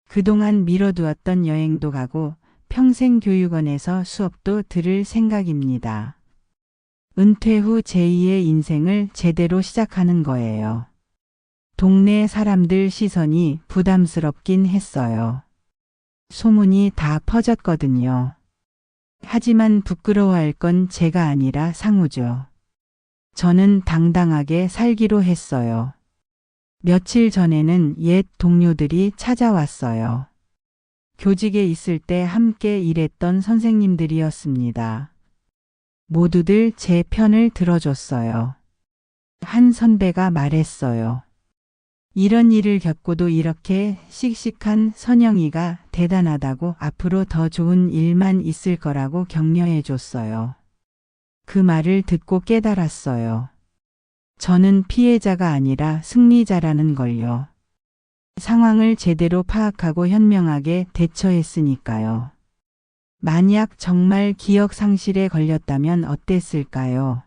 그동안 미뤄두었던 여행도 가고 평생교육원에서 수업도 들을 생각입니다. 은퇴 후 제2의 인생을 제대로 시작하는 거예요. 동네 사람들 시선이 부담스럽긴 했어요. 소문이 다 퍼졌거든요. 하지만 부끄러워할 건 제가 아니라 상우죠. 저는 당당하게 살기로 했어요. 며칠 전에는 옛 동료들이 찾아왔어요. 교직에 있을 때 함께 일했던 선생님들이었습니다. 모두들 제 편을 들어줬어요. 한 선배가 말했어요. 이런 일을 겪고도 이렇게 씩씩한 선영이가 대단하다고, 앞으로 더 좋은 일만 있을 거라고 격려해 줬어요. 그 말을 듣고 깨달았어요. 저는 피해자가 아니라 승리자라는 걸요. 상황을 제대로 파악하고 현명하게 대처했으니까요. 만약 정말 기억 상실에 걸렸다면 어땠을까요?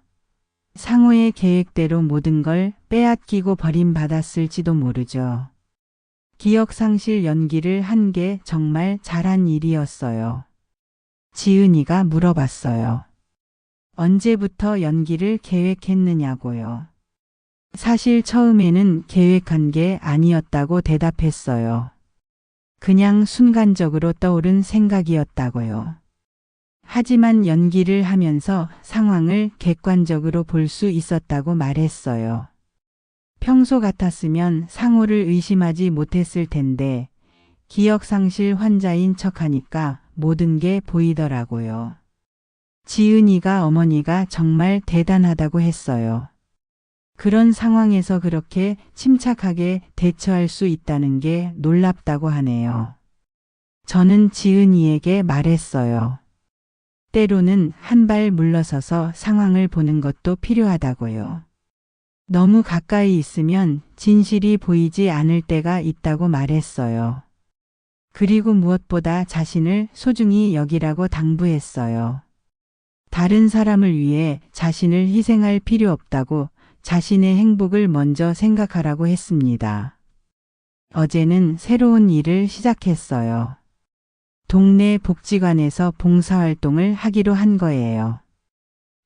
상호의 계획대로 모든 걸 빼앗기고 버림받았을지도 모르죠. 기억 상실 연기를 한 게 정말 잘한 일이었어요. 지은이가 물어봤어요. 언제부터 연기를 계획했느냐고요. 사실 처음에는 계획한 게 아니었다고 대답했어요. 그냥 순간적으로 떠오른 생각이었다고요. 하지만 연기를 하면서 상황을 객관적으로 볼 수 있었다고 말했어요. 평소 같았으면 상호를 의심하지 못했을 텐데 기억상실 환자인 척하니까 모든 게 보이더라고요. 지은이가 어머니가 정말 대단하다고 했어요. 그런 상황에서 그렇게 침착하게 대처할 수 있다는 게 놀랍다고 하네요. 저는 지은이에게 말했어요. 때로는 한 발 물러서서 상황을 보는 것도 필요하다고요. 너무 가까이 있으면 진실이 보이지 않을 때가 있다고 말했어요. 그리고 무엇보다 자신을 소중히 여기라고 당부했어요. 다른 사람을 위해 자신을 희생할 필요 없다고, 자신의 행복을 먼저 생각하라고 했습니다. 어제는 새로운 일을 시작했어요. 동네 복지관에서 봉사활동을 하기로 한 거예요.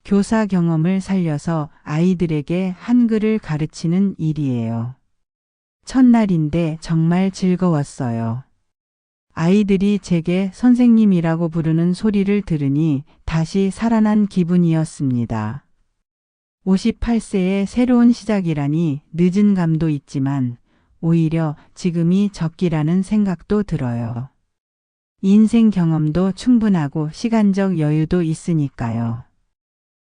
교사 경험을 살려서 아이들에게 한글을 가르치는 일이에요. 첫날인데 정말 즐거웠어요. 아이들이 제게 선생님이라고 부르는 소리를 들으니 다시 살아난 기분이었습니다. 58세의 새로운 시작이라니 늦은 감도 있지만 오히려 지금이 적기라는 생각도 들어요. 인생 경험도 충분하고 시간적 여유도 있으니까요.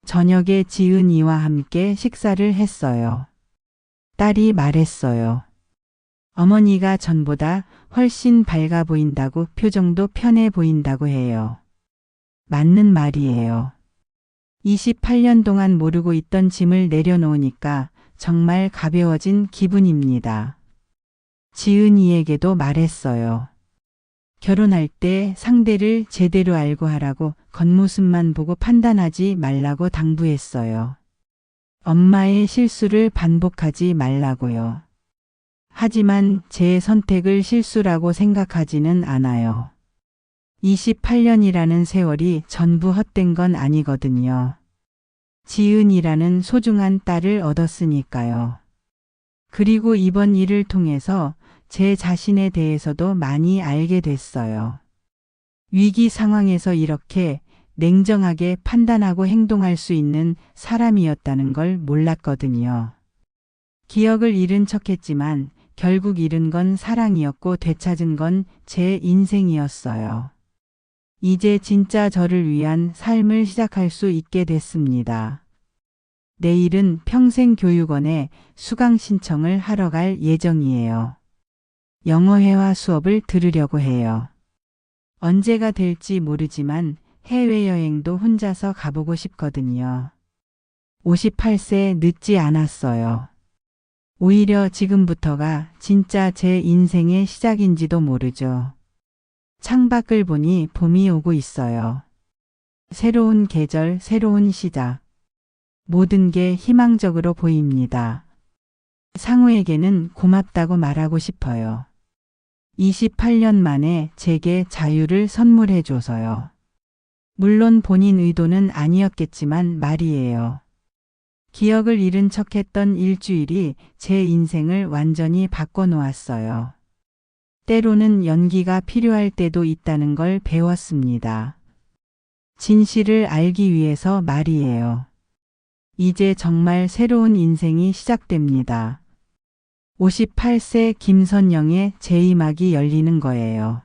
저녁에 지은이와 함께 식사를 했어요. 딸이 말했어요. 어머니가 전보다 훨씬 밝아 보인다고, 표정도 편해 보인다고 해요. 맞는 말이에요. 28년 동안 모르고 있던 짐을 내려놓으니까 정말 가벼워진 기분입니다. 지은이에게도 말했어요. 결혼할 때 상대를 제대로 알고 하라고, 겉모습만 보고 판단하지 말라고 당부했어요. 엄마의 실수를 반복하지 말라고요. 하지만 제 선택을 실수라고 생각하지는 않아요. 28년이라는 세월이 전부 헛된 건 아니거든요. 지은이라는 소중한 딸을 얻었으니까요. 그리고 이번 일을 통해서 제 자신에 대해서도 많이 알게 됐어요. 위기 상황에서 이렇게 냉정하게 판단하고 행동할 수 있는 사람이었다는 걸 몰랐거든요. 기억을 잃은 척했지만 결국 잃은 건 사랑이었고 되찾은 건 제 인생이었어요. 이제 진짜 저를 위한 삶을 시작할 수 있게 됐습니다. 내일은 평생교육원에 수강 신청을 하러 갈 예정이에요. 영어회화 수업을 들으려고 해요. 언제가 될지 모르지만 해외여행도 혼자서 가보고 싶거든요. 58세 늦지 않았어요. 오히려 지금부터가 진짜 제 인생의 시작인지도 모르죠. 창밖을 보니 봄이 오고 있어요. 새로운 계절, 새로운 시작. 모든 게 희망적으로 보입니다. 상우에게는 고맙다고 말하고 싶어요. 28년 만에 제게 자유를 선물해줘서요. 물론 본인 의도는 아니었겠지만 말이에요. 기억을 잃은 척했던 일주일이 제 인생을 완전히 바꿔놓았어요. 때로는 연기가 필요할 때도 있다는 걸 배웠습니다. 진실을 알기 위해서 말이에요. 이제 정말 새로운 인생이 시작됩니다. 58세 김선영의 제2막이 열리는 거예요.